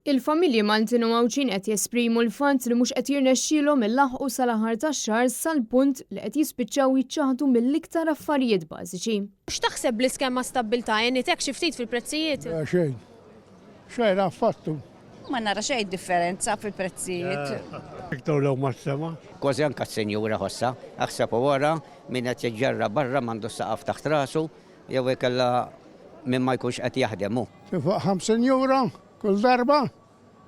Il-familji Maltin u Mawċin qed jesprimu l-fatt li mhux qed jirnexxielhom ilaħqu sal-aħħar tax-xahar sal-punt li qed jispiċċaw jiċċaħdu mill-iktar affarijiet bażiċi. X'taħseb l-iskema stabbiltà jennitek xi ftit fil-prezzijiet? Xejn. Xejn affattu. Ma nara xejn differenza fil-prezzijiet. Iktar lew mas-sema. Kważi anke s-senjura ħossa, aħseb wara min qed jiġġarra barra m'għandu saqaf taħt rasu jew ikella min ma jkunx qed jaħdemu. Fuq 50 euro kull darba.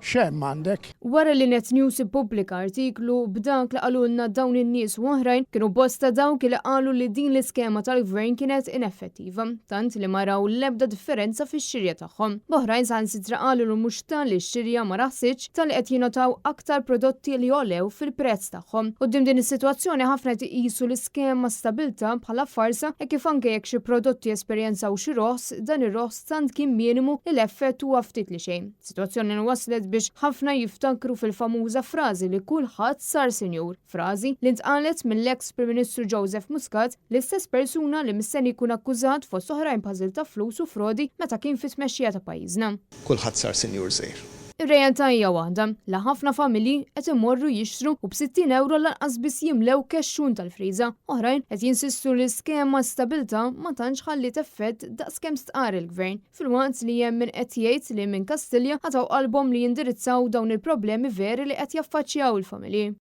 Xem m'għandek. Wara li Net News ippubblika artiklu b'dak li qalulna dawn in-nies u oħrajn kienu bosta dawk li qalu li din l-iskema tal-gvern kienet ineffettiva, tant li ma raw l-ebda differenza fix-xirja tagħhom. B'oħrajn saħansitra qalu li mhux tal x-xirja ma raħsitx tal li qed jingħataw aktar prodotti li jolew fil-prezz tagħhom. Quddiem din is-sitwazzjoni ħafna qed iqisu l-iskema stabilta bħala farsa e kif anke jekk xi prodotti esperjenzaw xi roħs, dan ir-roħs tant kien minimu li l-effett huwa ftit li xejn. Sitwazzjoni waslet biex ħafna jiftakru fil-famuża frażi li kulħadd sar sinjur, frażi li ntqalet mill-eks Prim Ministru Joseph Muscat, l-istess persuna li mistenni jkun akkużat fost oħrajn pażil ta' flus u frodi meta kien fit-tmexxija ta' pajjiżna. Kulħadd sar sinjur żgħir. Ir-realtà hija waħda li ħafna familji qed imorru jixtru u b'60 euro lanqas biss jimlew kexxun tal-friża. Oħrajn qed jinsistu li skema stabilta ma tantx ħallit effett daqskemm stqar il-gvern. Filwaqt li hemm min qed jgħid li minn Kastilja ħataw qalbhom li jindirizzaw dawn il-problemi veri li qed jaffaċċjaw il-familji.